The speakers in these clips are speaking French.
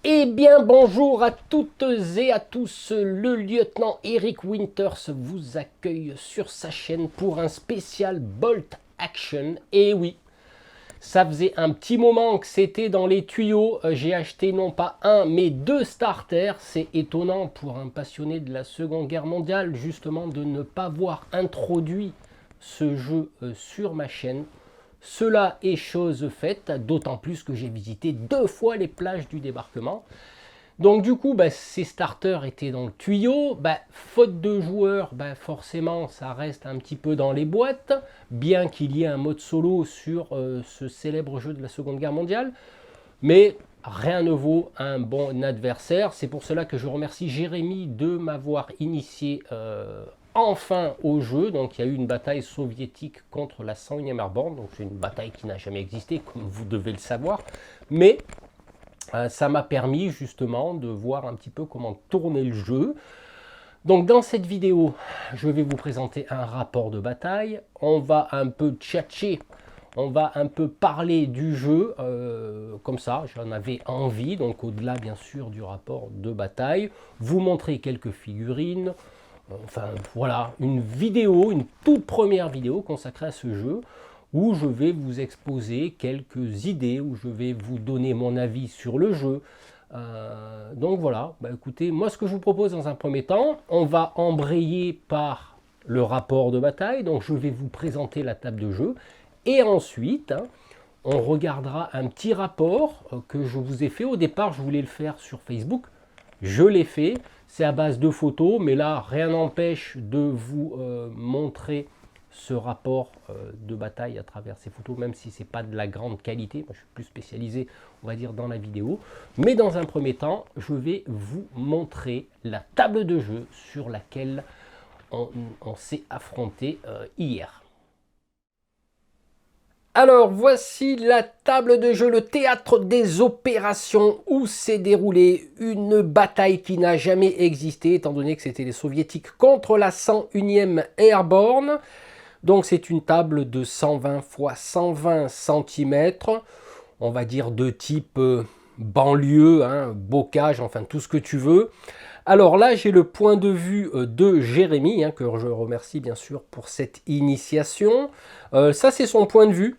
Eh bien bonjour à toutes et à tous, le lieutenant Eric Winters vous accueille sur sa chaîne pour un spécial Bolt Action. Et oui, ça faisait un petit moment que c'était dans les tuyaux, j'ai acheté non pas un mais deux starters. C'est étonnant pour un passionné de la Seconde Guerre mondiale justement de ne pas voir introduit ce jeu sur ma chaîne. Cela est chose faite, d'autant plus que j'ai visité 2 fois les plages du débarquement. Donc du coup, ces starters étaient dans le tuyau. Faute de joueurs, forcément, ça reste un petit peu dans les boîtes, bien qu'il y ait un mode solo sur ce célèbre jeu de la Seconde Guerre mondiale. Mais rien ne vaut un bon adversaire. C'est pour cela que je remercie Jérémy de m'avoir initié enfin au jeu. Donc il y a eu une bataille soviétique contre la 101e Airborne. Donc c'est une bataille qui n'a jamais existé, comme vous devez le savoir. Mais ça m'a permis justement de voir un petit peu comment tourner le jeu. Donc dans cette vidéo, je vais vous présenter un rapport de bataille. On va un peu tchatcher, on va un peu parler du jeu, comme ça, j'en avais envie, donc au-delà bien sûr du rapport de bataille, vous montrer quelques figurines, enfin voilà, une vidéo, une toute première vidéo consacrée à ce jeu, où je vais vous exposer quelques idées, où je vais vous donner mon avis sur le jeu. Donc voilà, écoutez, moi ce que je vous propose dans un premier temps, on va embrayer par le rapport de bataille, donc je vais vous présenter la table de jeu, et ensuite, on regardera un petit rapport que je vous ai fait. Au départ, je voulais le faire sur Facebook, je l'ai fait, c'est à base de photos, mais là, rien n'empêche de vous montrer ce rapport de bataille à travers ces photos, même si ce n'est pas de la grande qualité. Moi, je suis plus spécialisé, on va dire, dans la vidéo. Mais dans un premier temps, je vais vous montrer la table de jeu sur laquelle on s'est affronté hier. Alors voici la table de jeu, le théâtre des opérations où s'est déroulée une bataille qui n'a jamais existé, étant donné que c'était les soviétiques contre la 101e Airborne. Donc c'est une table de 120 x 120 cm, on va dire de type banlieue, bocage, enfin tout ce que tu veux. Alors là, j'ai le point de vue de Jérémy, que je remercie bien sûr pour cette initiation. Ça, c'est son point de vue.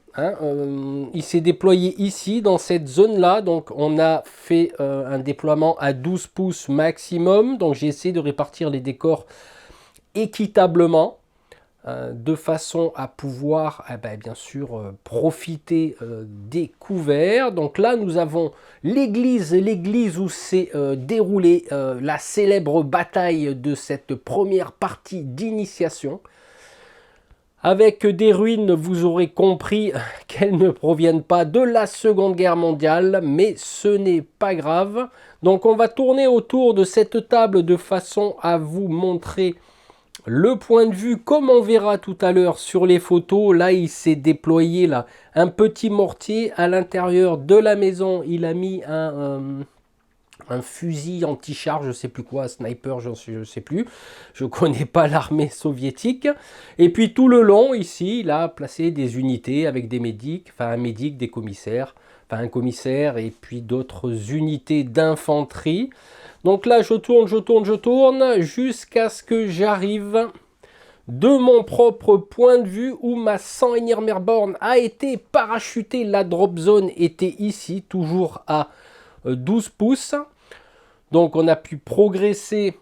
Il s'est déployé ici, dans cette zone-là. Donc, on a fait un déploiement à 12 pouces maximum. Donc, j'ai essayé de répartir les décors équitablement, de façon à pouvoir bien sûr profiter des couverts. Donc là nous avons l'église où s'est déroulée la célèbre bataille de cette première partie d'initiation, avec des ruines. Vous aurez compris qu'elles ne proviennent pas de la Seconde Guerre mondiale, mais ce n'est pas grave. Donc on va tourner autour de cette table de façon à vous montrer le point de vue, comme on verra tout à l'heure sur les photos. Là, il s'est déployé là, un petit mortier à l'intérieur de la maison. Il a mis un fusil anti-char, je ne sais plus quoi, sniper, je ne sais plus. Je ne connais pas l'armée soviétique. Et puis tout le long, ici, il a placé des unités avec des médics, enfin un médic, des commissaires, enfin un commissaire et puis d'autres unités d'infanterie. Donc là, je tourne, jusqu'à ce que j'arrive de mon propre point de vue où ma 101e Airborne a été parachutée. La drop zone était ici, toujours à 12 pouces. Donc on a pu progresser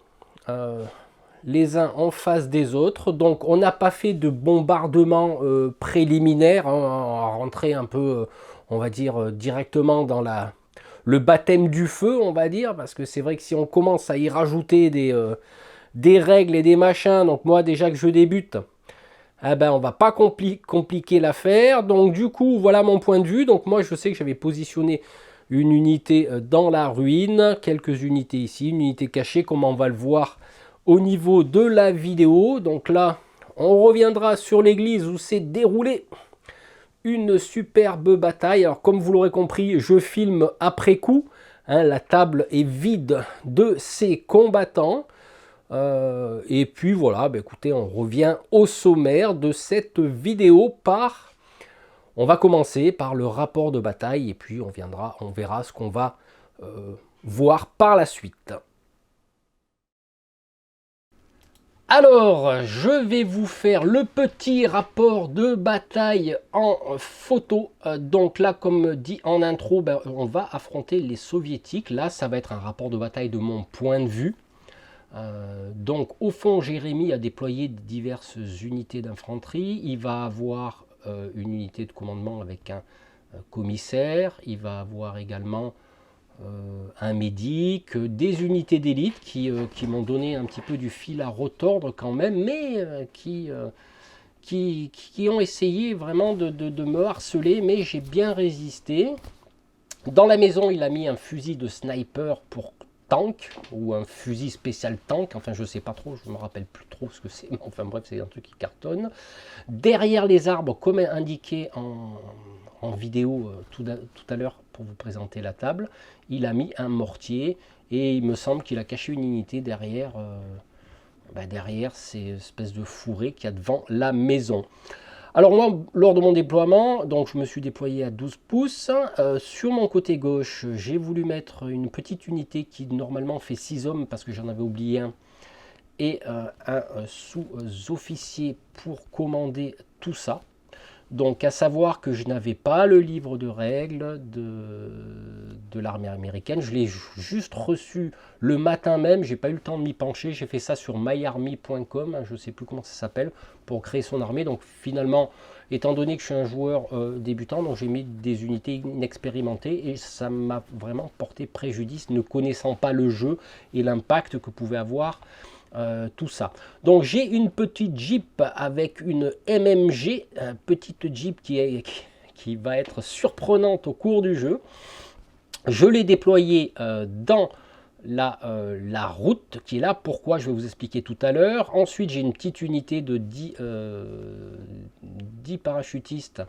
les uns en face des autres. Donc on n'a pas fait de bombardement préliminaire, on a rentré un peu, on va dire, directement dans le baptême du feu, on va dire, parce que c'est vrai que si on commence à y rajouter des règles et des machins, donc moi déjà que je débute, on va pas compliquer l'affaire. Donc du coup, voilà mon point de vue. Donc moi je sais que j'avais positionné une unité dans la ruine, quelques unités ici, une unité cachée, comme on va le voir au niveau de la vidéo. Donc là, on reviendra sur l'église où s'est déroulée une superbe bataille. Alors comme vous l'aurez compris, je filme après coup. La table est vide de ses combattants. Et puis voilà, écoutez, on revient au sommaire de cette vidéo on va commencer par le rapport de bataille et puis on verra ce qu'on va voir par la suite. Alors, je vais vous faire le petit rapport de bataille en photo. Donc là, comme dit en intro, ben, on va affronter les soviétiques. Là, ça va être un rapport de bataille de mon point de vue. Donc au fond, Jérémy a déployé diverses unités d'infanterie. Il va avoir une unité de commandement avec un commissaire. Il va avoir également un médic, des unités d'élite qui m'ont donné un petit peu du fil à retordre quand même, mais qui ont essayé vraiment de me harceler, mais j'ai bien résisté. Dans la maison, il a mis un fusil de sniper pour tank, ou un fusil spécial tank, enfin je sais pas trop, je me rappelle plus trop ce que c'est, mais enfin bref, c'est un truc qui cartonne. Derrière les arbres, comme indiqué en vidéo tout à l'heure pour vous présenter la table, il a mis un mortier et il me semble qu'il a caché une unité derrière, derrière ces espèces de fourrés qu'il y a devant la maison. Alors moi, lors de mon déploiement, donc je me suis déployé à 12 pouces. Sur mon côté gauche, j'ai voulu mettre une petite unité qui normalement fait 6 hommes parce que j'en avais oublié un, et un sous-officier pour commander tout ça. Donc à savoir que je n'avais pas le livre de règles de l'armée américaine, je l'ai juste reçu le matin même, j'ai pas eu le temps de m'y pencher, j'ai fait ça sur myarmy.com, je ne sais plus comment ça s'appelle, pour créer son armée. Donc finalement, étant donné que je suis un joueur débutant, donc j'ai mis des unités inexpérimentées et ça m'a vraiment porté préjudice, ne connaissant pas le jeu et l'impact que pouvait avoir tout ça. Donc j'ai une petite Jeep avec une MMG, petite Jeep qui va être surprenante au cours du jeu. Je l'ai déployée dans la route qui est là. Pourquoi, je vais vous expliquer tout à l'heure. Ensuite, j'ai une petite unité de 10 parachutistes,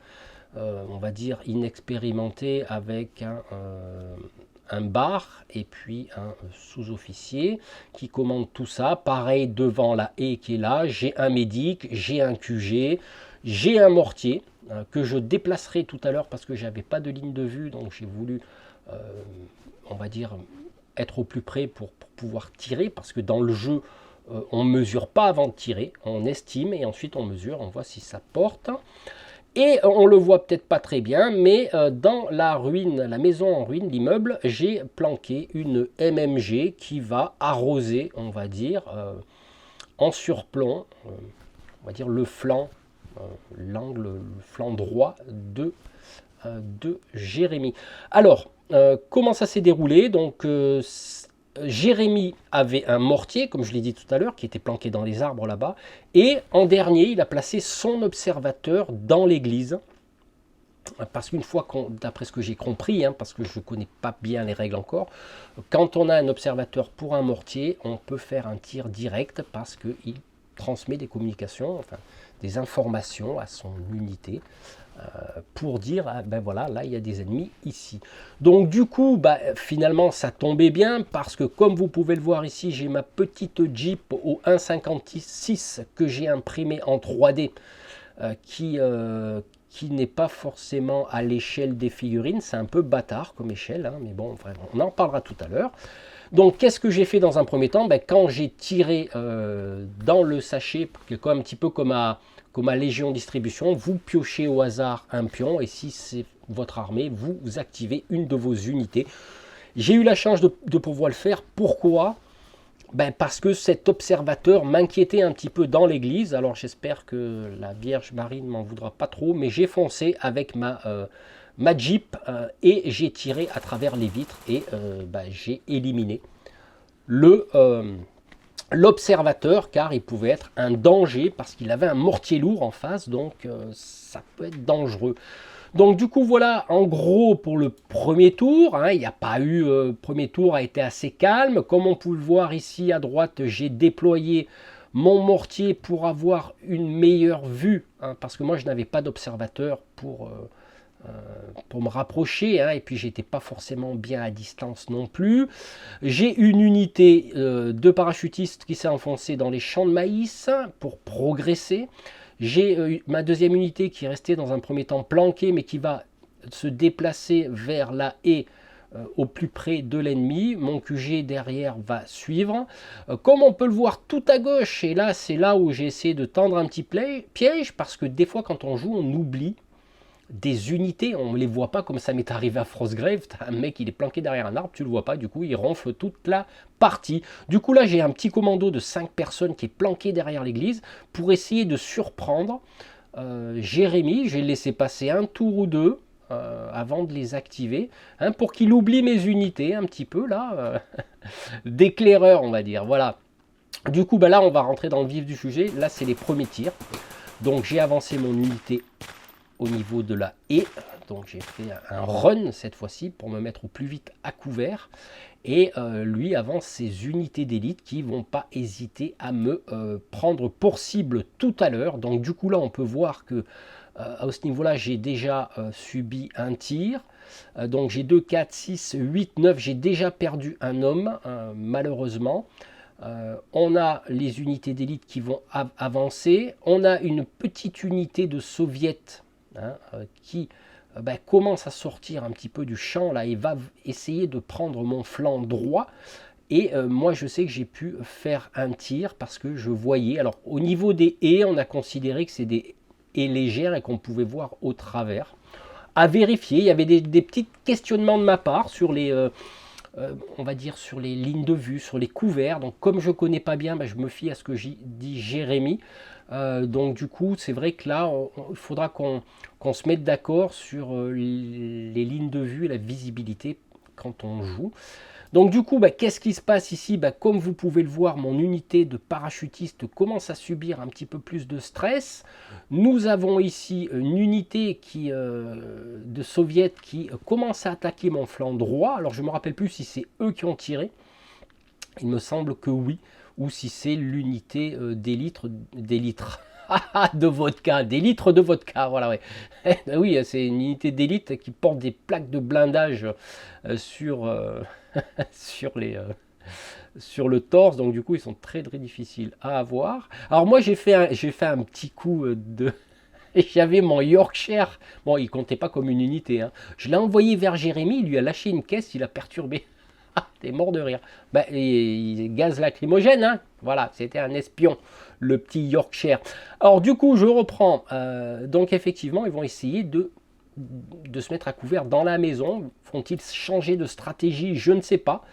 on va dire inexpérimentés, avec un bar et puis un sous-officier qui commande tout ça. Pareil devant la haie qui est là, j'ai un médic, j'ai un QG, j'ai un mortier que je déplacerai tout à l'heure parce que j'avais pas de ligne de vue, donc j'ai voulu, on va dire, être au plus près pour pouvoir tirer, parce que dans le jeu, on ne mesure pas avant de tirer, on estime et ensuite on mesure, on voit si ça porte. Et on le voit peut-être pas très bien, mais dans la ruine, la maison en ruine, l'immeuble, j'ai planqué une MMG qui va arroser, on va dire, en surplomb, on va dire le flanc, l'angle, le flanc droit de Jérémy. Alors, comment ça s'est déroulé? Donc, Jérémy avait un mortier, comme je l'ai dit tout à l'heure, qui était planqué dans les arbres là-bas. Et en dernier, il a placé son observateur dans l'église. Parce qu'une fois, d'après ce que j'ai compris, parce que je ne connais pas bien les règles encore, quand on a un observateur pour un mortier, on peut faire un tir direct parce qu'il transmet des communications, enfin des informations à son unité. Pour dire, ben voilà, là il y a des ennemis ici. Donc du coup, finalement ça tombait bien parce que comme vous pouvez le voir ici, j'ai ma petite Jeep au 1,56 que j'ai imprimé en 3D qui n'est pas forcément à l'échelle des figurines. C'est un peu bâtard comme échelle, mais bon, vraiment, on en parlera tout à l'heure. Donc qu'est-ce que j'ai fait dans un premier temps? Quand j'ai tiré dans le sachet, un petit peu comme à Légion Distribution, vous piochez au hasard un pion et si c'est votre armée, vous activez une de vos unités. J'ai eu la chance de pouvoir le faire. Pourquoi? Parce que cet observateur m'inquiétait un petit peu dans l'église. Alors j'espère que la Vierge Marie ne m'en voudra pas trop, mais j'ai foncé avec ma Jeep et j'ai tiré à travers les vitres et j'ai éliminé l'observateur, car il pouvait être un danger parce qu'il avait un mortier lourd en face, donc ça peut être dangereux. Donc du coup voilà en gros pour le premier tour, il n'y a pas eu, le premier tour a été assez calme. Comme on peut le voir ici à droite, j'ai déployé mon mortier pour avoir une meilleure vue, parce que moi je n'avais pas d'observateur pour me rapprocher, et puis j'étais pas forcément bien à distance non plus. J'ai une unité de parachutistes qui s'est enfoncée dans les champs de maïs pour progresser. J'ai ma deuxième unité qui est restée dans un premier temps planquée, mais qui va se déplacer vers la haie au plus près de l'ennemi. Mon QG derrière va suivre. Comme on peut le voir tout à gauche, et là c'est là où j'ai essayé de tendre un petit piège, parce que des fois quand on joue, on oublie des unités, on ne les voit pas, comme ça m'est arrivé à Frostgrave. T'as un mec, il est planqué derrière un arbre, tu le vois pas, du coup il ronfle toute la partie. Du coup là j'ai un petit commando de 5 personnes qui est planqué derrière l'église pour essayer de surprendre Jérémy. Je vais le laisser passer un tour ou deux avant de les activer, hein, pour qu'il oublie mes unités un petit peu là, d'éclaireur on va dire, voilà. Du coup là on va rentrer dans le vif du sujet, là c'est les premiers tirs. Donc j'ai avancé mon unité au niveau de la haie, donc j'ai fait un run cette fois-ci pour me mettre au plus vite à couvert, et lui avance ses unités d'élite qui vont pas hésiter à me prendre pour cible tout à l'heure. Donc du coup là on peut voir que à ce niveau là j'ai déjà subi un tir, donc j'ai 2, 4, 6, 8, 9, j'ai déjà perdu un homme malheureusement. On a les unités d'élite qui vont avancer, on a une petite unité de soviets, hein, qui commence à sortir un petit peu du champ là et va essayer de prendre mon flanc droit. Et moi je sais que j'ai pu faire un tir parce que je voyais, alors au niveau des haies on a considéré que c'est des haies légères et qu'on pouvait voir au travers. À vérifier, il y avait des petits questionnements de ma part sur les on va dire sur les lignes de vue, sur les couverts. Donc comme je connais pas bien, je me fie à ce que dit Jérémy. Donc du coup c'est vrai que là il faudra qu'on se mette d'accord sur les lignes de vue et la visibilité quand on joue. Donc du coup qu'est-ce qui se passe ici? Comme vous pouvez le voir, mon unité de parachutiste commence à subir un petit peu plus de stress. Nous avons ici une unité de soviets qui commence à attaquer mon flanc droit. Alors je ne me rappelle plus si c'est eux qui ont tiré, il me semble que oui, ou si c'est l'unité des litres de vodka, des litres de vodka, voilà, ouais. Oui, c'est une unité d'élite qui porte des plaques de blindage sur, sur le torse, donc du coup ils sont très très difficiles à avoir. Alors moi j'ai fait un petit coup de... J'avais mon Yorkshire, bon il comptait pas comme une unité, hein. Je l'ai envoyé vers Jérémy, il lui a lâché une caisse, il a perturbé. T'es mort de rire. Gaz lacrymogène, hein. Voilà, c'était un espion, le petit Yorkshire. Alors du coup, je reprends. Donc effectivement, ils vont essayer de se mettre à couvert dans la maison. Font-ils changer de stratégie? Je ne sais pas.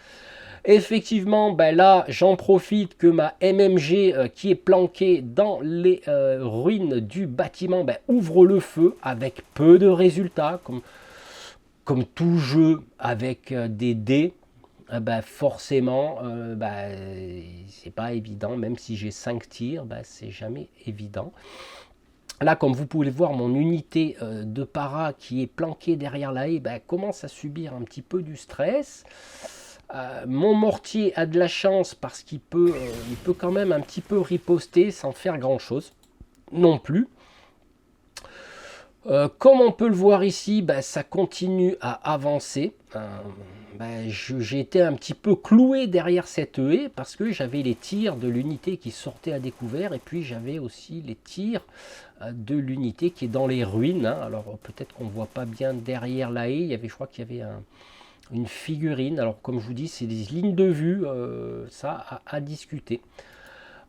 Effectivement, là, j'en profite que ma MMG qui est planquée dans les ruines du bâtiment ouvre le feu avec peu de résultats, comme tout jeu avec des dés. Forcément, c'est pas évident, même si j'ai 5 tirs, c'est jamais évident. Là, comme vous pouvez le voir, mon unité de para qui est planquée derrière la haie commence à subir un petit peu du stress. Mon mortier a de la chance parce qu'il peut quand même un petit peu riposter sans faire grand chose non plus. Comme on peut le voir ici, ça continue à avancer. J'ai été un petit peu cloué derrière cette haie parce que j'avais les tirs de l'unité qui sortait à découvert et puis j'avais aussi les tirs de l'unité qui est dans les ruines, hein. Alors peut-être qu'on ne voit pas bien derrière la haie, je crois qu'il y avait une figurine. Alors comme je vous dis, c'est des lignes de vue, ça à discuter.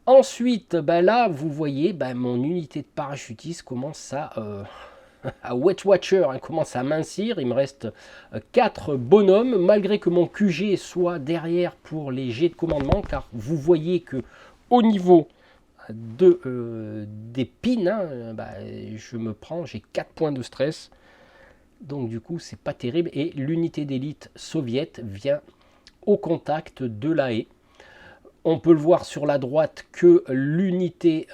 Ensuite, là vous voyez, mon unité de parachutiste commence à Wet Watcher, hein, commence à mincir. Il me reste 4 bonhommes, malgré que mon QG soit derrière pour les jets de commandement, car vous voyez que au niveau des pins, hein, j'ai 4 points de stress. Donc du coup, c'est pas terrible. Et l'unité d'élite soviète vient au contact de la haie. On peut le voir sur la droite que l'unité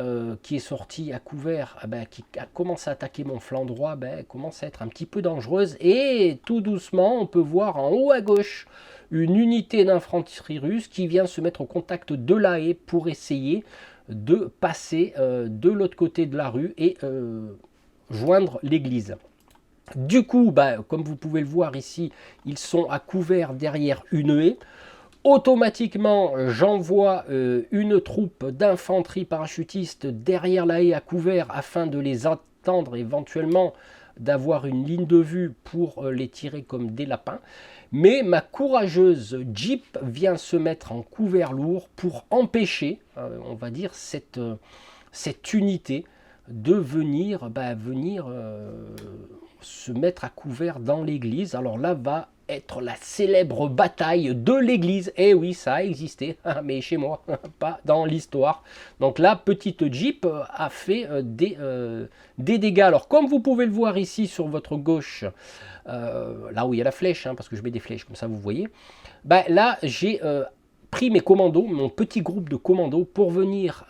qui est sortie à couvert, qui a commencé à attaquer mon flanc droit, commence à être un petit peu dangereuse. Et tout doucement, on peut voir en haut à gauche une unité d'infanterie russe qui vient se mettre au contact de la haie pour essayer de passer de l'autre côté de la rue et joindre l'église. Du coup, comme vous pouvez le voir ici, ils sont à couvert derrière une haie. Automatiquement, j'envoie une troupe d'infanterie parachutiste derrière la haie à couvert afin de les attendre éventuellement d'avoir une ligne de vue pour les tirer comme des lapins. Mais ma courageuse Jeep vient se mettre en couvert lourd pour empêcher, on va dire, cette unité de venir se mettre à couvert dans l'église. Alors là va être la célèbre bataille de l'église. Eh oui, ça a existé, mais chez moi, pas dans l'histoire. Donc la petite Jeep a fait des dégâts. Alors comme vous pouvez le voir ici sur votre gauche, là où il y a la flèche, parce que je mets des flèches comme ça, vous voyez. Là, j'ai pris mes commandos, mon petit groupe de commandos, pour venir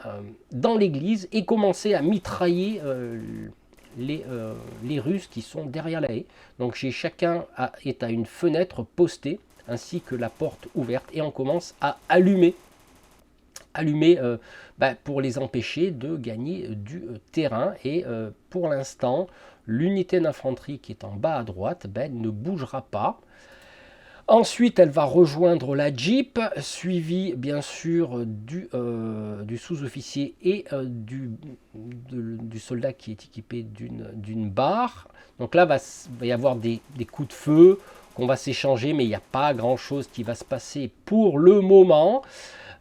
dans l'église et commencer à mitrailler les Russes qui sont derrière la haie. Donc chacun est à une fenêtre postée, ainsi que la porte ouverte, et on commence à allumer pour les empêcher de gagner du terrain. Et pour l'instant, l'unité d'infanterie qui est en bas à droite ne bougera pas. Ensuite, elle va rejoindre la Jeep, suivie bien sûr du sous-officier et du soldat qui est équipé d'une barre. Donc là, va y avoir des coups de feu qu'on va s'échanger, mais il n'y a pas grand-chose qui va se passer pour le moment.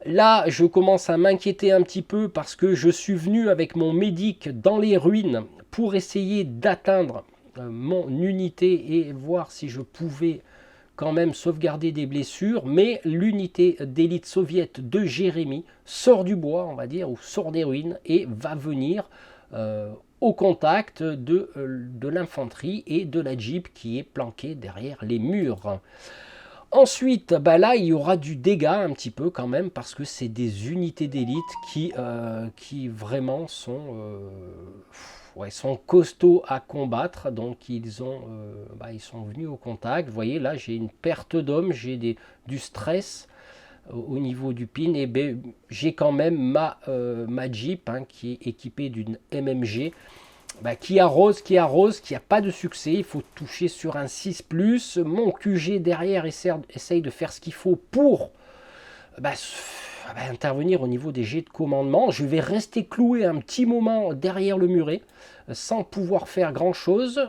Là, je commence à m'inquiéter un petit peu parce que je suis venu avec mon médic dans les ruines pour essayer d'atteindre mon unité et voir si je pouvais quand même sauvegarder des blessures, mais l'unité d'élite soviète de Jérémy sort du bois, on va dire, ou sort des ruines et va venir au contact de l'infanterie et de la Jeep qui est planquée derrière les murs. Ensuite, là, il y aura du dégât un petit peu quand même, parce que c'est des unités d'élite qui vraiment sont costauds à combattre. Donc ils sont venus au contact. Vous voyez, là, j'ai une perte d'hommes, j'ai du stress au niveau du pin. Et j'ai quand même ma Jeep qui est équipée d'une MMG. Qui arrose, qui n'a pas de succès. Il faut toucher sur un 6+. Mon QG derrière essaye de faire ce qu'il faut pour intervenir au niveau des jets de commandement. Je vais rester cloué un petit moment derrière le muret sans pouvoir faire grand chose.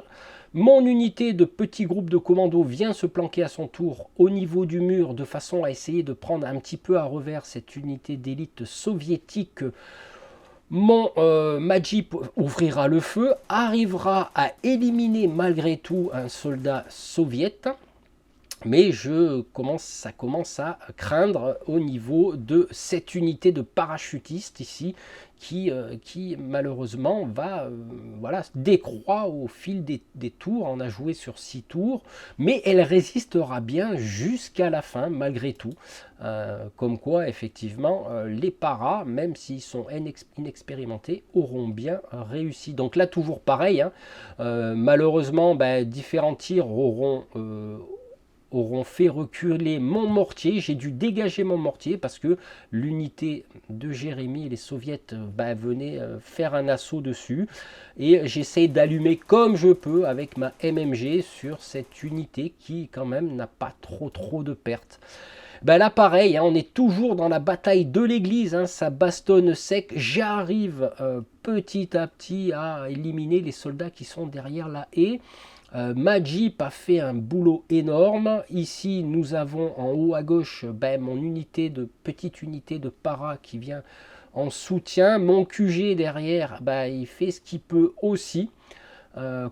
Mon unité de petit groupe de commandos vient se planquer à son tour au niveau du mur de façon à essayer de prendre un petit peu à revers cette unité d'élite soviétique. Ma Jeep ouvrira le feu, arrivera à éliminer malgré tout un soldat soviète, mais ça commence à craindre au niveau de cette unité de parachutistes ici qui malheureusement va décroît au fil des tours. On a joué sur 6 tours, mais elle résistera bien jusqu'à la fin malgré tout. Comme quoi effectivement les paras, même s'ils sont inexpérimentés, auront bien réussi. Donc là toujours pareil, malheureusement différents tirs auront fait reculer mon mortier. J'ai dû dégager mon mortier parce que l'unité de Jérémy et les soviets venaient faire un assaut dessus. Et j'essaie d'allumer comme je peux avec ma MMG sur cette unité qui quand même n'a pas trop de pertes. Là pareil, on est toujours dans la bataille de l'église, ça bastonne sec. J'arrive petit à petit à éliminer les soldats qui sont derrière la haie. Ma Jeep a fait un boulot énorme. Ici nous avons en haut à gauche mon petite unité de para qui vient en soutien. Mon QG derrière, il fait ce qu'il peut aussi.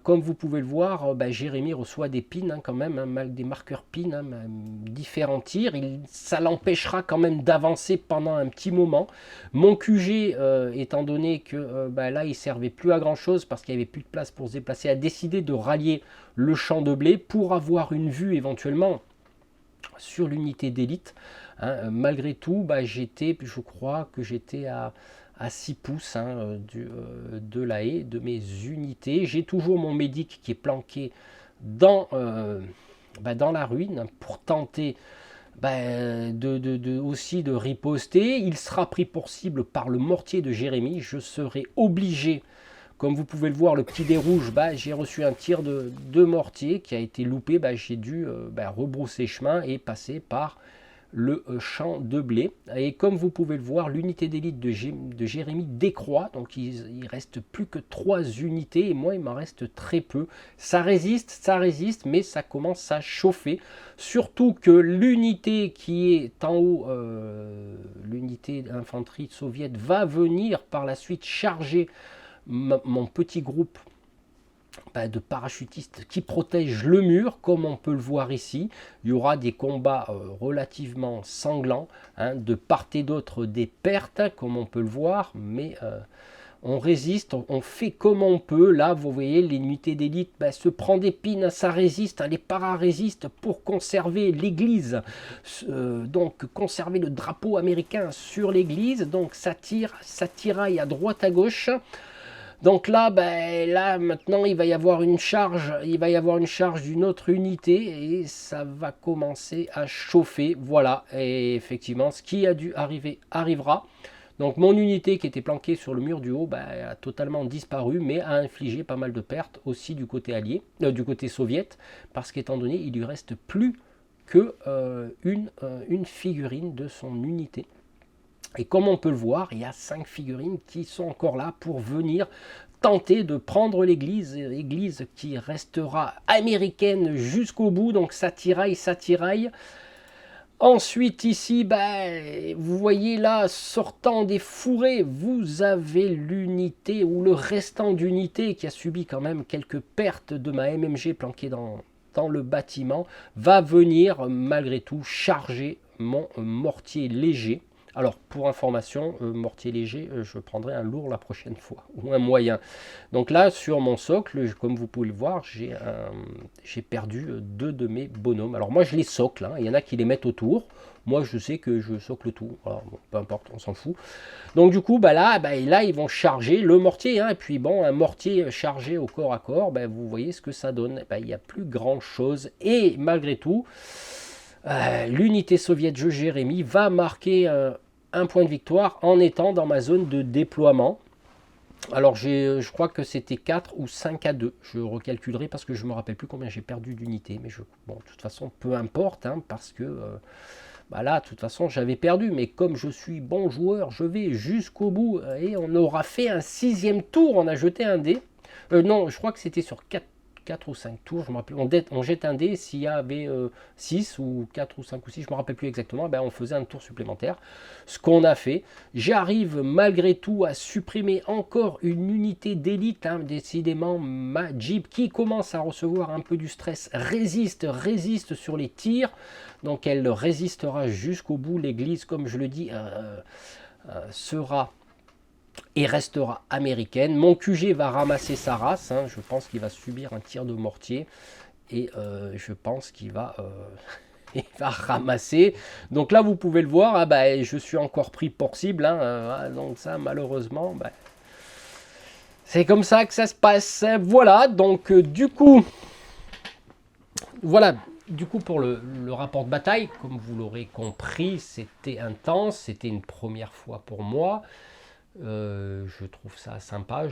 Comme vous pouvez le voir, Jérémy reçoit des pins quand même, des marqueurs pins, différents tirs. Ça l'empêchera quand même d'avancer pendant un petit moment. Mon QG, étant donné que là il ne servait plus à grand chose parce qu'il n'y avait plus de place pour se déplacer, a décidé de rallier le champ de blé pour avoir une vue éventuellement sur l'unité d'élite. Malgré tout, je crois que j'étais à 6 pouces de la haie de mes unités. J'ai toujours mon médic qui est planqué dans la ruine pour tenter aussi de riposter. Il sera pris pour cible par le mortier de Jérémy. Je serai obligé, comme vous pouvez le voir, le petit dé rouge, j'ai reçu un tir de mortier qui a été loupé. J'ai dû rebrousser chemin et passer par le champ de blé. Et comme vous pouvez le voir, l'unité d'élite de Jérémy décroît, donc il reste plus que 3 unités, et moi il m'en reste très peu. Ça résiste, mais ça commence à chauffer, surtout que l'unité qui est en haut, l'unité d'infanterie soviétique, va venir par la suite charger mon petit groupe de parachutistes qui protègent le mur, comme on peut le voir ici. Il y aura des combats relativement sanglants, hein, de part et d'autre des pertes, comme on peut le voir, mais on résiste, on fait comme on peut. Là, vous voyez, l'unité d'élite se prend des pines, ça résiste, les paras résistent pour conserver l'église, donc conserver le drapeau américain sur l'église, donc ça tire, ça tiraille à droite à gauche. Donc là, là maintenant il va y avoir une charge, d'une autre unité et ça va commencer à chauffer. Voilà, et effectivement ce qui a dû arriver arrivera. Donc mon unité qui était planquée sur le mur du haut a totalement disparu, mais a infligé pas mal de pertes aussi du côté allié, du côté soviète, parce qu'étant donné il lui reste plus que une figurine de son unité. Et comme on peut le voir, il y a 5 figurines qui sont encore là pour venir tenter de prendre l'église qui restera américaine jusqu'au bout. Donc ça tiraille, ça tiraille. Ensuite ici, vous voyez là, sortant des fourrés, vous avez l'unité ou le restant d'unité qui a subi quand même quelques pertes de ma MMG planquée dans le bâtiment, va venir malgré tout charger mon mortier léger. Alors, pour information, mortier léger, je prendrai un lourd la prochaine fois, ou un moyen. Donc là, sur mon socle, comme vous pouvez le voir, j'ai perdu 2 de mes bonhommes. Alors moi, je les socle, hein. Il y en a qui les mettent autour. Moi, je sais que je socle tout. Alors, bon, peu importe, on s'en fout. Donc du coup, là, ils vont charger le mortier. Hein. Et puis bon, un mortier chargé au corps à corps, vous voyez ce que ça donne. Il n'y a plus grand-chose. Et malgré tout, l'unité soviétique Jérémy va marquer un point de victoire en étant dans ma zone de déploiement. Alors je crois que c'était 4 ou 5 à 2. Je recalculerai parce que je ne me rappelle plus combien j'ai perdu d'unités. Mais bon, de toute façon, peu importe, hein, parce que là, de toute façon, j'avais perdu. Mais comme je suis bon joueur, je vais jusqu'au bout. Et on aura fait un 6e tour. On a jeté un dé. Non, je crois que c'était sur 4 ou 5 tours, je me rappelle, on jette un dé, s'il y avait 6 ou 4 ou 5 ou 6, je ne me rappelle plus exactement, on faisait un tour supplémentaire. Ce qu'on a fait, j'arrive malgré tout à supprimer encore une unité d'élite, hein, décidément ma Jeep qui commence à recevoir un peu du stress, résiste sur les tirs, donc elle résistera jusqu'au bout. L'église, comme je le dis, sera et restera américaine. Mon QG va ramasser sa race, hein. Je pense qu'il va subir un tir de mortier et je pense qu'il va, il va ramasser. Donc là vous pouvez le voir, hein, je suis encore pris pour cible, hein, donc ça malheureusement c'est comme ça que ça se passe. Voilà, donc du coup pour le rapport de bataille, comme vous l'aurez compris, c'était intense, c'était une première fois pour moi. Je trouve ça sympa.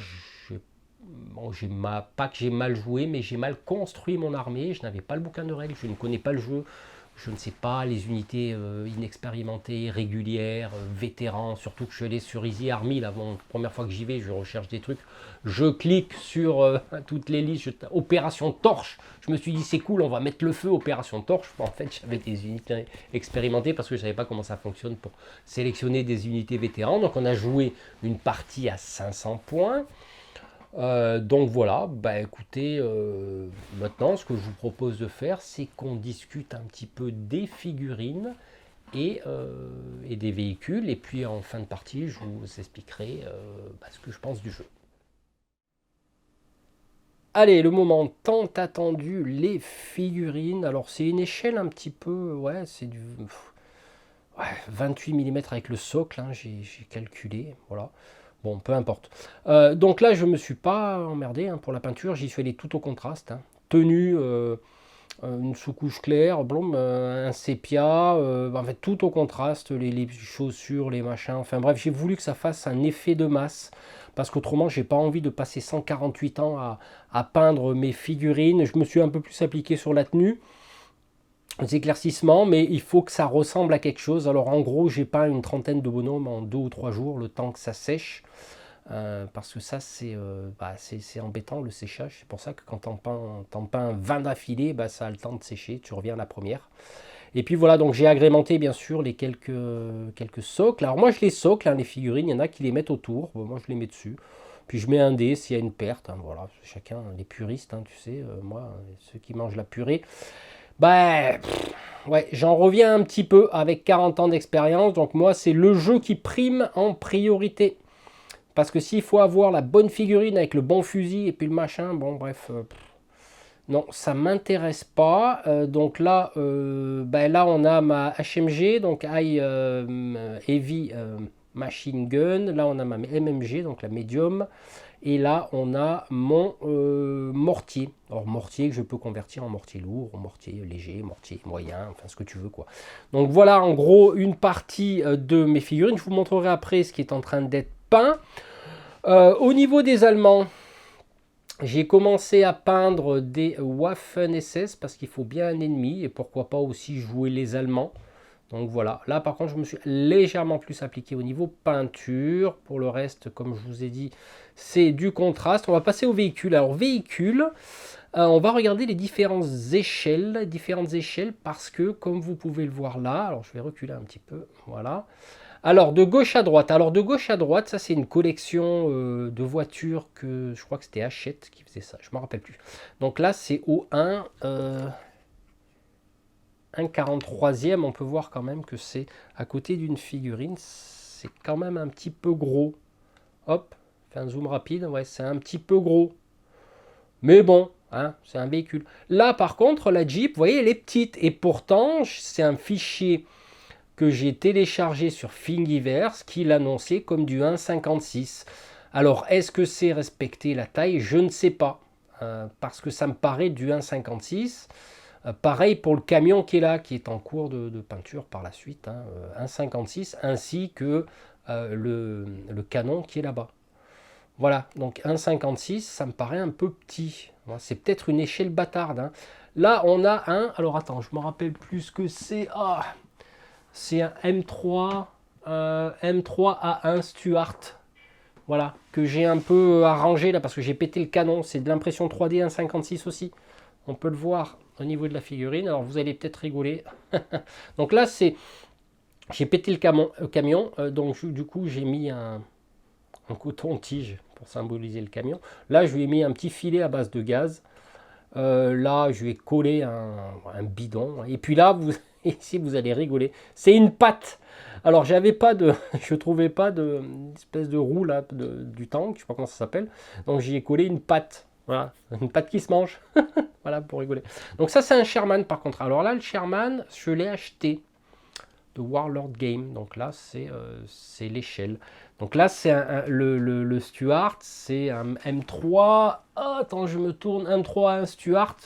Pas que j'ai mal joué, mais j'ai mal construit mon armée. Je n'avais pas le bouquin de règles, je ne connais pas le jeu, je ne sais pas les unités inexpérimentées, régulières, vétérans, surtout que je suis allé sur Easy Army, la première fois que j'y vais, je recherche des trucs, je clique sur toutes les listes, Opération Torche, je me suis dit c'est cool, on va mettre le feu, Opération Torche. En fait j'avais des unités expérimentées parce que je ne savais pas comment ça fonctionne pour sélectionner des unités vétérans. Donc on a joué une partie à 500 points. Donc voilà, écoutez, maintenant ce que je vous propose de faire, c'est qu'on discute un petit peu des figurines et des véhicules, et puis en fin de partie, je vous expliquerai ce que je pense du jeu. Allez, le moment tant attendu, les figurines. Alors c'est une échelle un petit peu, c'est du 28 mm avec le socle, hein, j'ai calculé, voilà. Bon, peu importe. Donc là, je ne me suis pas emmerdé, hein, pour la peinture. J'y suis allé tout au contraste. Hein. Tenue, une sous-couche claire, un sépia, en fait, tout au contraste. Les chaussures, les machins. Enfin bref, j'ai voulu que ça fasse un effet de masse. Parce qu'autrement, j'ai pas envie de passer 148 ans à peindre mes figurines. Je me suis un peu plus appliqué sur la tenue. des éclaircissements, mais il faut que ça ressemble à quelque chose. Alors en gros, j'ai peint une trentaine de bonhommes en 2 ou 3 jours, le temps que ça sèche. Parce que ça, c'est embêtant le séchage. C'est pour ça que quand t'en peins 20 d'affilée, bah, ça a le temps de sécher. Tu reviens à la première. Et puis voilà, donc j'ai agrémenté bien sûr les quelques socles. Alors moi, je les socle, hein, les figurines. Il y en a qui les mettent autour. Bon, moi, je les mets dessus. Puis je mets un dé s'il y a une perte. Hein, voilà, chacun, les puristes, hein, tu sais, moi, ceux qui mangent la purée. Bah, ouais, j'en reviens un petit peu avec 40 ans d'expérience. Donc moi, c'est le jeu qui prime en priorité. Parce que s'il faut avoir la bonne figurine avec le bon fusil et puis le machin, bon bref, non, ça m'intéresse pas. Donc là, là on a ma HMG, donc Heavy Machine Gun. Là on a ma MMG, donc la Medium. Et là on a mon mortier. Alors mortier que je peux convertir en mortier lourd, en mortier léger, mortier moyen, enfin ce que tu veux quoi. Donc voilà en gros une partie de mes figurines. Je vous montrerai après ce qui est en train d'être peint. Au niveau des Allemands, j'ai commencé à peindre des Waffen-SS parce qu'il faut bien un ennemi et pourquoi pas aussi jouer les Allemands. Donc voilà, là par contre je me suis légèrement plus appliqué au niveau peinture. Pour le reste, comme je vous ai dit, c'est du contraste. On va passer au véhicule. Alors véhicule, on va regarder les différentes échelles parce que comme vous pouvez le voir là, alors je vais reculer un petit peu, voilà. Alors, de gauche à droite. Alors, de gauche à droite, ça, c'est une collection de voitures que je crois que c'était Hachette qui faisait ça. Je ne me rappelle plus. Donc là, c'est au 1,43e. On peut voir quand même que c'est à côté d'une figurine. C'est quand même un petit peu gros. Hop, fais un zoom rapide. Ouais, c'est un petit peu gros. Mais bon, hein, c'est un véhicule. Là, par contre, la Jeep, vous voyez, elle est petite. Et pourtant, c'est un fichier que j'ai téléchargé sur Thingiverse qui l'annonçait comme du 1,56. Alors, est-ce que c'est respecter la taille? Je ne sais pas, parce que ça me paraît du 1,56. Pareil pour le camion qui est là, qui est en cours de peinture par la suite, hein, 1,56, ainsi que le canon qui est là-bas. Voilà, donc 1,56, ça me paraît un peu petit. C'est peut-être une échelle bâtarde. Hein. Là, on a un... Alors attends, je me rappelle plus ce que c'est. Ah, c'est un M3, M3A1 Stuart. Voilà, que j'ai un peu arrangé là parce que j'ai pété le canon. C'est de l'impression 3D 1,56 aussi. On peut le voir au niveau de la figurine. Alors vous allez peut-être rigoler. Donc là, j'ai pété le camion. Donc du coup, j'ai mis un coton-tige pour symboliser le camion. Là, je lui ai mis un petit filet à base de gaz. Là, je lui ai collé un bidon. Et puis là, ici, vous allez rigoler. C'est une patte. Alors, je trouvais pas de espèce de roue là, du tank, je sais pas comment ça s'appelle. Donc, j'y ai collé une patte. Voilà, une patte qui se mange. Voilà, pour rigoler. Donc ça, c'est un Sherman par contre. Alors là, le Sherman, je l'ai acheté de Warlord Game. Donc là, c'est l'échelle. Donc là, c'est le Stuart, c'est un M3. Oh, attends, je me tourne. M3, un Stuart.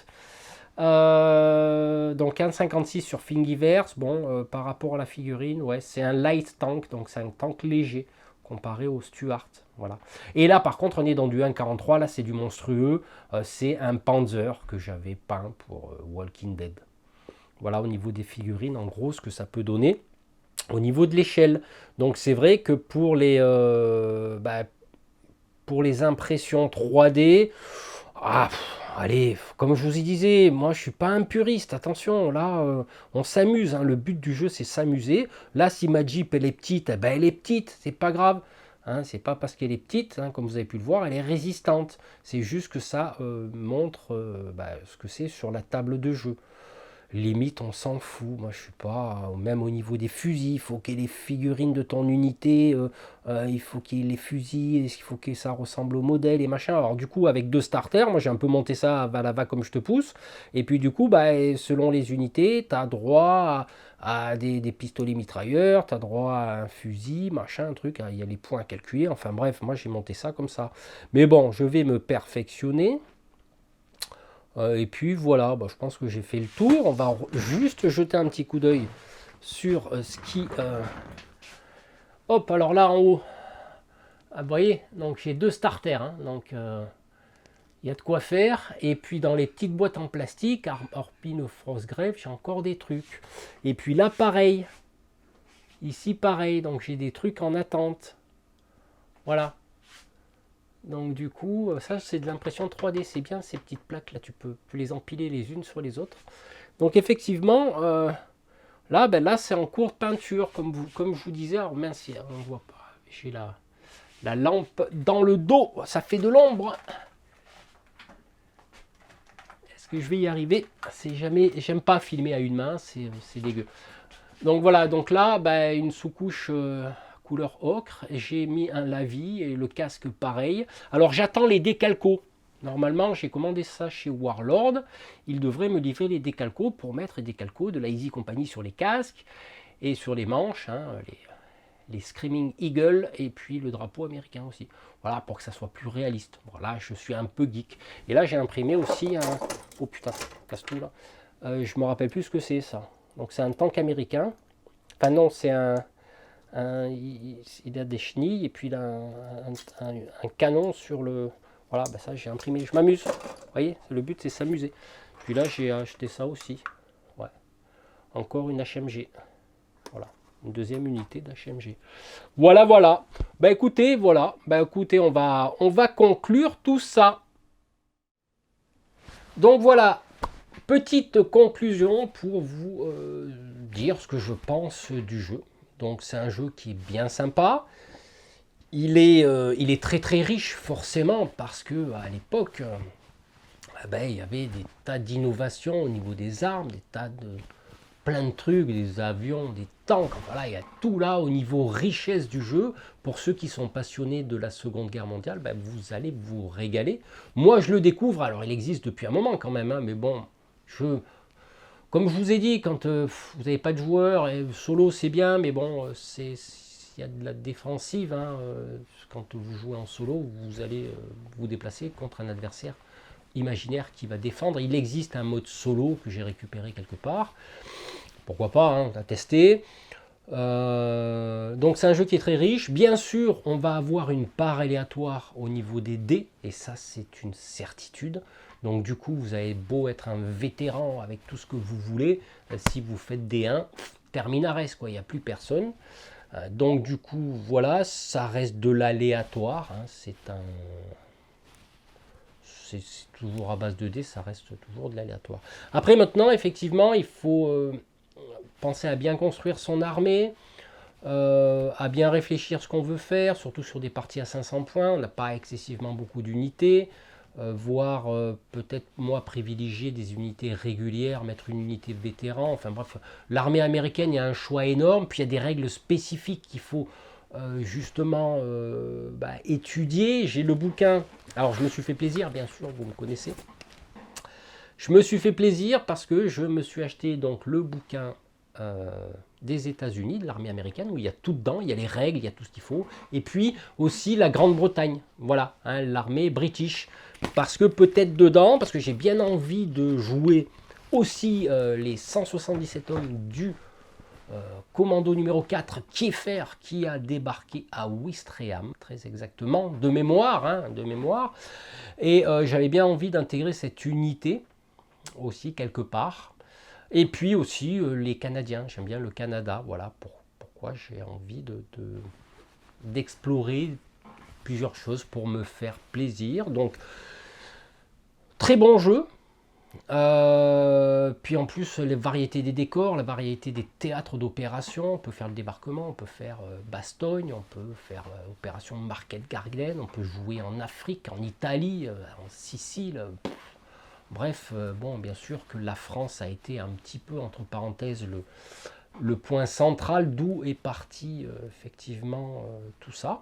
Donc 1,56 sur Thingiverse. Bon, par rapport à la figurine, ouais, c'est un light tank, donc c'est un tank léger comparé au Stuart. Voilà. Et là, par contre, on est dans du 1,43. Là, c'est du monstrueux. C'est un Panzer que j'avais peint pour Walking Dead. Voilà, au niveau des figurines, en gros, ce que ça peut donner au niveau de l'échelle. Donc c'est vrai que pour les impressions 3D, allez, comme je vous y disais, moi je suis pas un puriste, attention, là on s'amuse, hein, le but du jeu c'est s'amuser. Là si ma Jeep elle est petite, elle est petite, c'est pas grave. Hein, c'est pas parce qu'elle est petite, hein, comme vous avez pu le voir, elle est résistante. C'est juste que ça montre ce que c'est sur la table de jeu. Limite, on s'en fout. Moi, je suis pas. Même au niveau des fusils, il faut qu'il y ait les figurines de ton unité. Il faut qu'il y ait les fusils. Il faut que ça ressemble au modèle et machin. Alors, du coup, avec 2 starters, moi j'ai un peu monté ça à la va comme je te pousse. Et puis, du coup, selon les unités, tu as droit à des pistolets mitrailleurs. Tu as droit à un fusil, machin, un truc. Il y a les points à calculer. Enfin, bref, moi j'ai monté ça comme ça. Mais bon, je vais me perfectionner. Et puis voilà, je pense que j'ai fait le tour. On va juste jeter un petit coup d'œil sur ce qui... Hop, alors là en haut, vous voyez, donc j'ai 2 starters. Hein, donc Il y a de quoi faire. Et puis dans les petites boîtes en plastique, Orpin Frostgrave, j'ai encore des trucs. Et puis là, pareil. Ici, pareil. Donc j'ai des trucs en attente. Voilà. Donc du coup, ça c'est de l'impression 3D. C'est bien ces petites plaques là. Tu peux les empiler les unes sur les autres. Donc effectivement, là, là c'est en cours de peinture. Comme je vous disais. Alors mince, on ne voit pas. J'ai la lampe dans le dos. Ça fait de l'ombre. Que je vais y arriver, c'est jamais, j'aime pas filmer à une main, c'est dégueu. Donc voilà, donc là, une sous-couche couleur ocre, j'ai mis un lavis et le casque pareil. Alors j'attends les décalcos. Normalement, j'ai commandé ça chez Warlord. Il devrait me livrer les décalcos pour mettre les décalcos de la Easy Company sur les casques et sur les manches, hein, les Screaming Eagle et puis le drapeau américain aussi. Voilà, pour que ça soit plus réaliste. Voilà, je suis un peu geek. Et là, j'ai imprimé aussi un... Oh putain, casse tout là. Je me rappelle plus ce que c'est ça. Donc c'est un tank américain. Enfin non, c'est il a des chenilles et puis il a un canon sur le... Voilà, ça j'ai imprimé. Je m'amuse. Vous voyez, le but c'est s'amuser. Puis là, j'ai acheté ça aussi. Ouais. Encore une HMG. Voilà. Une deuxième unité d'HMG. Voilà, voilà. Écoutez, voilà. Écoutez, on va conclure tout ça. Donc voilà, petite conclusion pour vous dire ce que je pense du jeu. Donc c'est un jeu qui est bien sympa. Il est très très riche forcément parce que à l'époque, il y avait des tas d'innovations au niveau des armes, des tas de plein de trucs, des avions, des tanks, voilà, il y a tout là au niveau richesse du jeu. Pour ceux qui sont passionnés de la Seconde Guerre mondiale, vous allez vous régaler. Moi, je le découvre, alors il existe depuis un moment quand même, hein, mais bon, comme je vous ai dit, quand vous n'avez pas de joueurs, et solo c'est bien, mais bon, il y a de la défensive, hein, quand vous jouez en solo, vous allez vous déplacer contre un adversaire imaginaire qui va défendre. Il existe un mode solo que j'ai récupéré quelque part. Pourquoi pas, hein, à tester. Donc c'est un jeu qui est très riche. Bien sûr, on va avoir une part aléatoire au niveau des dés, et ça c'est une certitude. Donc du coup, vous avez beau être un vétéran avec tout ce que vous voulez, si vous faites des 1, terminares, quoi, il n'y a plus personne. Donc du coup, voilà, ça reste de l'aléatoire. Hein, c'est toujours à base de dés, ça reste toujours de l'aléatoire. Après maintenant, effectivement, il faut penser à bien construire son armée, à bien réfléchir ce qu'on veut faire, surtout sur des parties à 500 points, on n'a pas excessivement beaucoup d'unités, voire peut-être moi privilégier des unités régulières, mettre une unité vétéran, enfin bref, l'armée américaine, il y a un choix énorme, puis il y a des règles spécifiques qu'il faut justement étudier. J'ai le bouquin, alors je me suis fait plaisir, bien sûr, vous me connaissez. Je me suis fait plaisir parce que je me suis acheté donc le bouquin des États-Unis, de l'armée américaine, où il y a tout dedans, il y a les règles, il y a tout ce qu'il faut, et puis aussi la Grande-Bretagne, voilà, hein, l'armée british, parce que peut-être dedans, parce que j'ai bien envie de jouer aussi les 177 hommes du commando numéro 4, Kiefer, qui a débarqué à Ouistreham, très exactement, de mémoire, hein, de mémoire, et j'avais bien envie d'intégrer cette unité aussi quelque part. Et puis aussi les Canadiens, j'aime bien le Canada, voilà pourquoi j'ai envie d'explorer plusieurs choses pour me faire plaisir. Donc très bon jeu. Puis en plus les variétés des décors, la variété des théâtres d'opération, on peut faire le débarquement, on peut faire Bastogne, on peut faire opération Market Garden, on peut jouer en Afrique, en Italie, en Sicile. Bref, bon, bien sûr que la France a été un petit peu, entre parenthèses, le point central d'où est parti effectivement tout ça.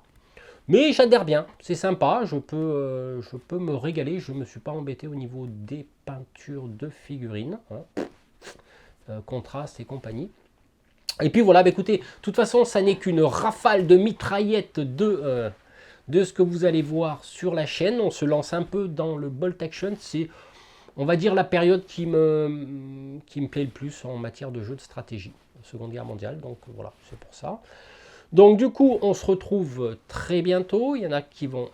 Mais j'adhère bien, c'est sympa, je peux me régaler, je ne me suis pas embêté au niveau des peintures de figurines, hein, contraste et compagnie. Et puis voilà, écoutez, de toute façon, ça n'est qu'une rafale de mitraillettes de ce que vous allez voir sur la chaîne. On se lance un peu dans le bolt action, c'est... On va dire la période qui me plaît le plus en matière de jeu de stratégie, Seconde Guerre mondiale, donc voilà, c'est pour ça. Donc du coup, on se retrouve très bientôt. Il y en a qui vont,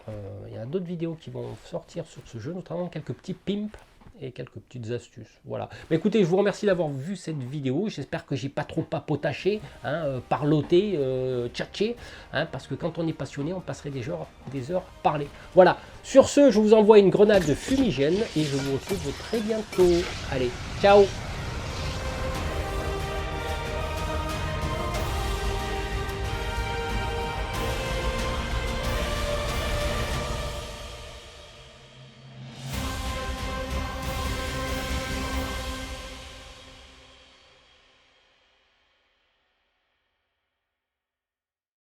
il y a d'autres vidéos qui vont sortir sur ce jeu, notamment quelques petits pimps et quelques petites astuces. Voilà. Mais écoutez, je vous remercie d'avoir vu cette vidéo. J'espère que j'ai pas trop papotaché, hein, parloté, tchatché, hein, parce que quand on est passionné, on passerait des heures parler. Voilà. Sur ce, je vous envoie une grenade fumigène et je vous retrouve très bientôt. Allez, ciao!